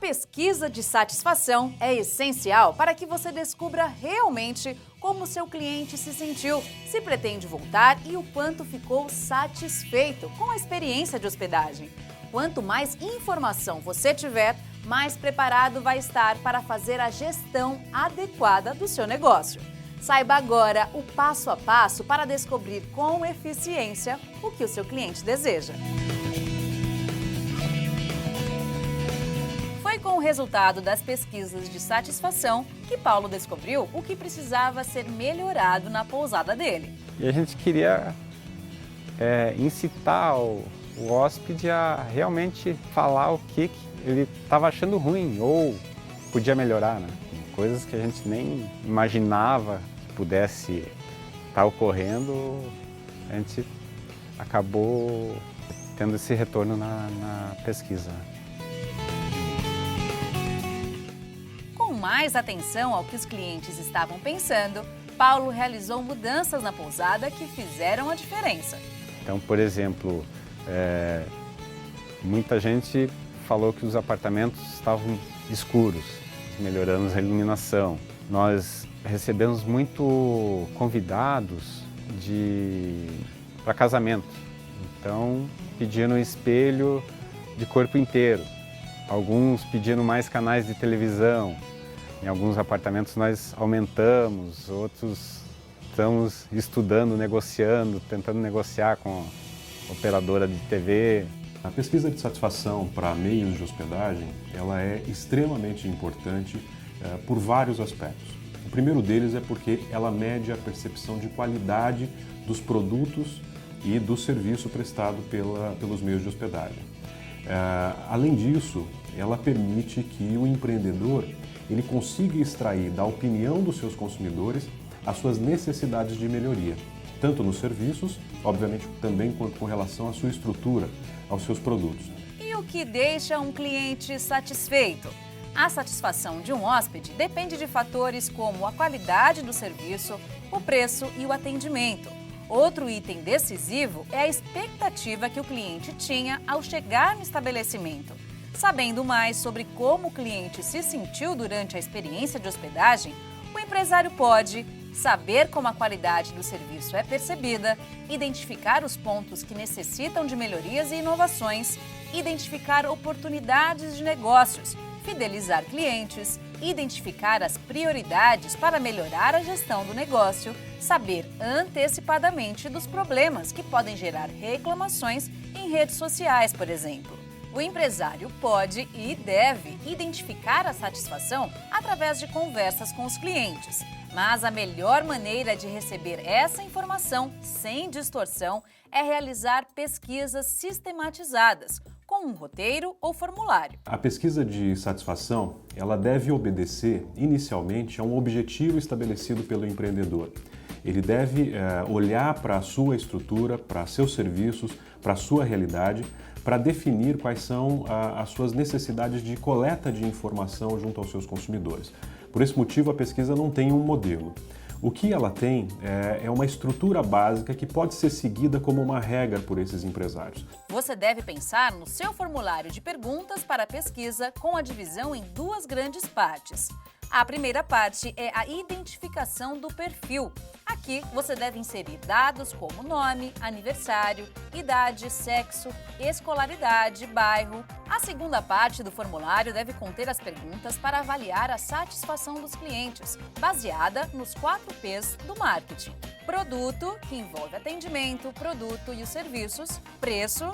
pesquisa de satisfação é essencial para que você descubra realmente como seu cliente se sentiu, se pretende voltar e o quanto ficou satisfeito com a experiência de hospedagem. Quanto mais informação você tiver, mais preparado vai estar para fazer a gestão adequada do seu negócio. Saiba agora o passo a passo para descobrir com eficiência o que o seu cliente deseja. Foi com o resultado das pesquisas de satisfação que Paulo descobriu o que precisava ser melhorado na pousada dele. E a gente queria incitar o hóspede a realmente falar o que ele estava achando ruim ou podia melhorar, né? Coisas que a gente nem imaginava que pudesse estar ocorrendo, a gente acabou tendo esse retorno na pesquisa. Com mais atenção ao que os clientes estavam pensando, Paulo realizou mudanças na pousada que fizeram a diferença. Então, por exemplo, muita gente falou que os apartamentos estavam escuros, melhoramos a iluminação. Nós recebemos muito convidados para casamento, então pedindo um espelho de corpo inteiro. Alguns pedindo mais canais de televisão. Em alguns apartamentos nós aumentamos, outros estamos estudando, negociando, tentando negociar com a operadora de TV. A pesquisa de satisfação para meios de hospedagem, ela é extremamente importante por vários aspectos. O primeiro deles é porque ela mede a percepção de qualidade dos produtos e do serviço prestado pelos meios de hospedagem. Além disso, ela permite que o empreendedor ele consiga extrair da opinião dos seus consumidores as suas necessidades de melhoria, tanto nos serviços, obviamente também quanto com relação à sua estrutura, aos seus produtos. E o que deixa um cliente satisfeito? A satisfação de um hóspede depende de fatores como a qualidade do serviço, o preço e o atendimento. Outro item decisivo é a expectativa que o cliente tinha ao chegar no estabelecimento. Sabendo mais sobre como o cliente se sentiu durante a experiência de hospedagem, o empresário pode saber como a qualidade do serviço é percebida, identificar os pontos que necessitam de melhorias e inovações, identificar oportunidades de negócios, fidelizar clientes, identificar as prioridades para melhorar a gestão do negócio, saber antecipadamente dos problemas que podem gerar reclamações em redes sociais, por exemplo. O empresário pode e deve identificar a satisfação através de conversas com os clientes. Mas a melhor maneira de receber essa informação sem distorção é realizar pesquisas sistematizadas, com um roteiro ou formulário. A pesquisa de satisfação, ela deve obedecer inicialmente a um objetivo estabelecido pelo empreendedor. Ele deve olhar para a sua estrutura, para seus serviços, para a sua realidade, para definir quais são as suas necessidades de coleta de informação junto aos seus consumidores. Por esse motivo, a pesquisa não tem um modelo. O que ela tem é uma estrutura básica que pode ser seguida como uma regra por esses empresários. Você deve pensar no seu formulário de perguntas para a pesquisa com a divisão em duas grandes partes. A primeira parte é a identificação do perfil. Aqui você deve inserir dados como nome, aniversário, idade, sexo, escolaridade, bairro. A segunda parte do formulário deve conter as perguntas para avaliar a satisfação dos clientes, baseada nos 4 P's do marketing. Produto, que envolve atendimento, produto e os serviços. Preço,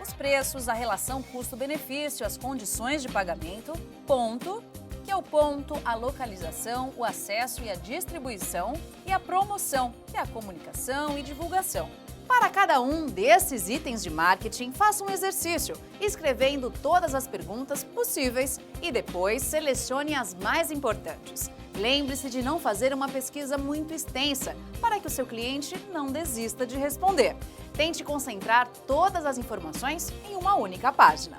os preços, a relação custo-benefício, as condições de pagamento. Ponto, que é o ponto, a localização, o acesso e a distribuição, e a promoção, que é a comunicação e divulgação. Para cada um desses itens de marketing, faça um exercício, escrevendo todas as perguntas possíveis e depois selecione as mais importantes. Lembre-se de não fazer uma pesquisa muito extensa, para que o seu cliente não desista de responder. Tente concentrar todas as informações em uma única página.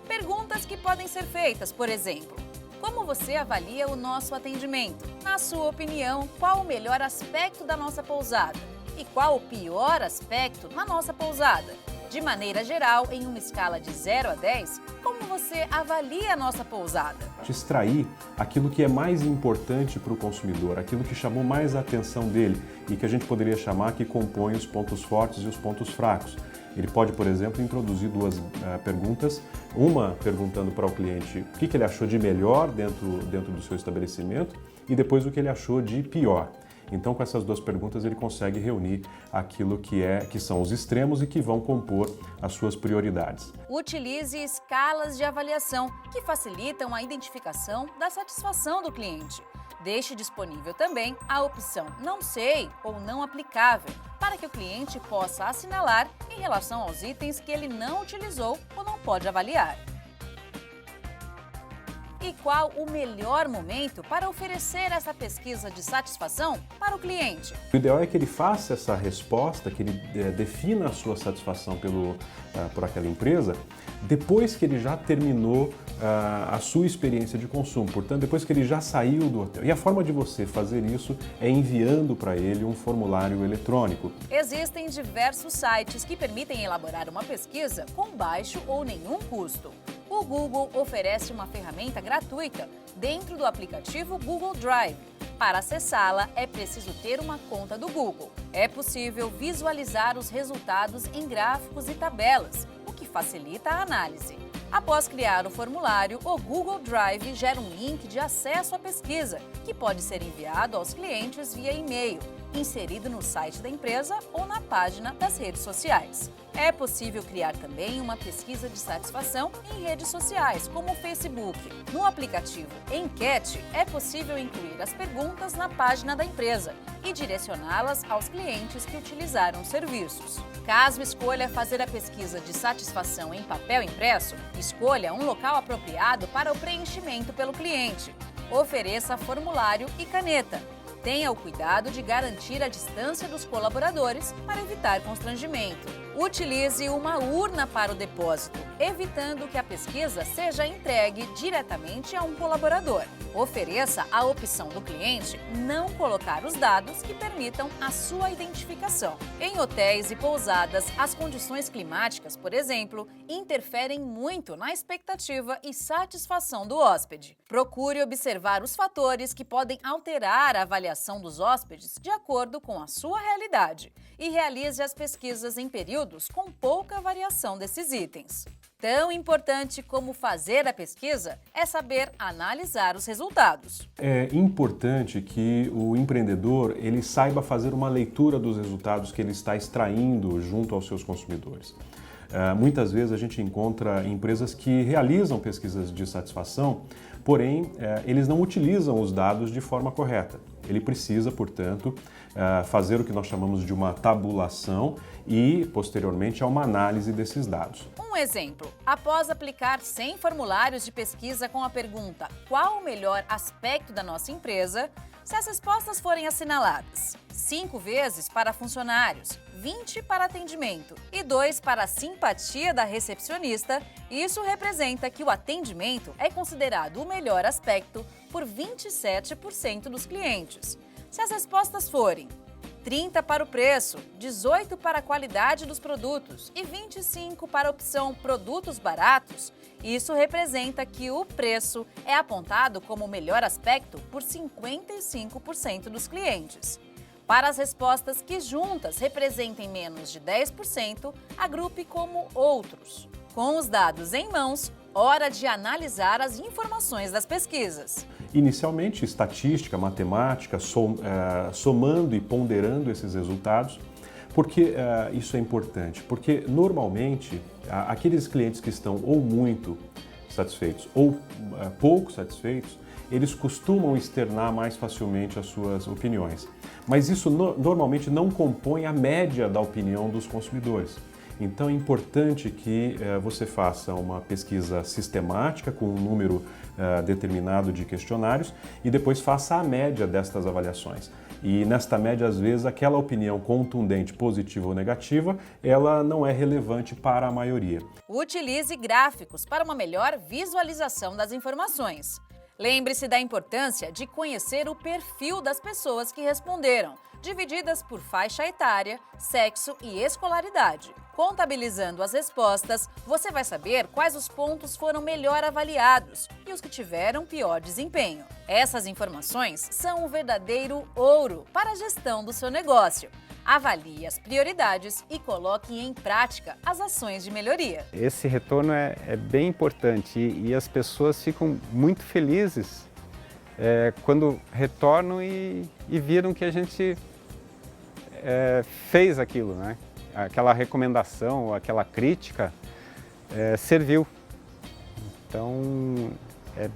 Perguntas que podem ser feitas, por exemplo: como você avalia o nosso atendimento? Na sua opinião, qual o melhor aspecto da nossa pousada? E qual o pior aspecto na nossa pousada? De maneira geral, em uma escala de 0 a 10, como você avalia a nossa pousada? Extrair aquilo que é mais importante para o consumidor, aquilo que chamou mais a atenção dele e que a gente poderia chamar que compõe os pontos fortes e os pontos fracos. Ele pode, por exemplo, introduzir duas perguntas, uma perguntando para o cliente o que ele achou de melhor dentro do seu estabelecimento e depois o que ele achou de pior. Então, com essas duas perguntas, ele consegue reunir aquilo que são os extremos e que vão compor as suas prioridades. Utilize escalas de avaliação que facilitam a identificação da satisfação do cliente. Deixe disponível também a opção "não sei" ou "não aplicável", para que o cliente possa assinalar em relação aos itens que ele não utilizou ou não pode avaliar. E qual o melhor momento para oferecer essa pesquisa de satisfação para o cliente? O ideal é que ele faça essa resposta, que ele defina a sua satisfação por aquela empresa, depois que ele já terminou a sua experiência de consumo, portanto, depois que ele já saiu do hotel. E a forma de você fazer isso é enviando para ele um formulário eletrônico. Existem diversos sites que permitem elaborar uma pesquisa com baixo ou nenhum custo. O Google oferece uma ferramenta gratuita dentro do aplicativo Google Drive. Para acessá-la, é preciso ter uma conta do Google. É possível visualizar os resultados em gráficos e tabelas, o que facilita a análise. Após criar o formulário, o Google Drive gera um link de acesso à pesquisa, que pode ser enviado aos clientes via e-mail, inserido no site da empresa ou na página das redes sociais. É possível criar também uma pesquisa de satisfação em redes sociais, como o Facebook. No aplicativo Enquete, é possível incluir as perguntas na página da empresa e direcioná-las aos clientes que utilizaram os serviços. Caso escolha fazer a pesquisa de satisfação em papel impresso, escolha um local apropriado para o preenchimento pelo cliente. Ofereça formulário e caneta. Tenha o cuidado de garantir a distância dos colaboradores para evitar constrangimento. Utilize uma urna para o depósito, evitando que a pesquisa seja entregue diretamente a um colaborador. Ofereça a opção do cliente não colocar os dados que permitam a sua identificação. Em hotéis e pousadas, as condições climáticas, por exemplo, interferem muito na expectativa e satisfação do hóspede. Procure observar os fatores que podem alterar a avaliação dos hóspedes de acordo com a sua realidade e realize as pesquisas em períodos com pouca variação desses itens. Tão importante como fazer a pesquisa é saber analisar os resultados. É importante que o empreendedor ele saiba fazer uma leitura dos resultados que ele está extraindo junto aos seus consumidores. Muitas vezes a gente encontra empresas que realizam pesquisas de satisfação, porém eles não utilizam os dados de forma correta. Ele precisa, portanto, fazer o que nós chamamos de uma tabulação e, posteriormente, a uma análise desses dados. Um exemplo, após aplicar 100 formulários de pesquisa com a pergunta "qual o melhor aspecto da nossa empresa?", se as respostas forem assinaladas 5 vezes para funcionários, 20 para atendimento e 2 para a simpatia da recepcionista, isso representa que o atendimento é considerado o melhor aspecto por 27% dos clientes. Se as respostas forem 30 para o preço, 18 para a qualidade dos produtos e 25 para a opção produtos baratos, isso representa que o preço é apontado como o melhor aspecto por 55% dos clientes. Para as respostas que juntas representem menos de 10%, agrupe como outros. Com os dados em mãos, hora de analisar as informações das pesquisas. Inicialmente, estatística, matemática, somando e ponderando esses resultados. Por que isso é importante? Porque, normalmente, aqueles clientes que estão ou muito satisfeitos ou pouco satisfeitos, eles costumam externar mais facilmente as suas opiniões. Mas isso normalmente não compõe a média da opinião dos consumidores. Então é importante que você faça uma pesquisa sistemática com um número determinado de questionários e depois faça a média destas avaliações. E nesta média, às vezes, aquela opinião contundente, positiva ou negativa, ela não é relevante para a maioria. Utilize gráficos para uma melhor visualização das informações. Lembre-se da importância de conhecer o perfil das pessoas que responderam, divididas por faixa etária, sexo e escolaridade. Contabilizando as respostas, você vai saber quais os pontos foram melhor avaliados e os que tiveram pior desempenho. Essas informações são um verdadeiro ouro para a gestão do seu negócio. Avalie as prioridades e coloque em prática as ações de melhoria. Esse retorno é bem importante e as pessoas ficam muito felizes quando retornam e viram que a gente fez aquilo, né? Aquela recomendação ou aquela crítica serviu. Então é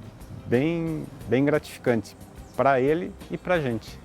bem gratificante para ele e para a gente.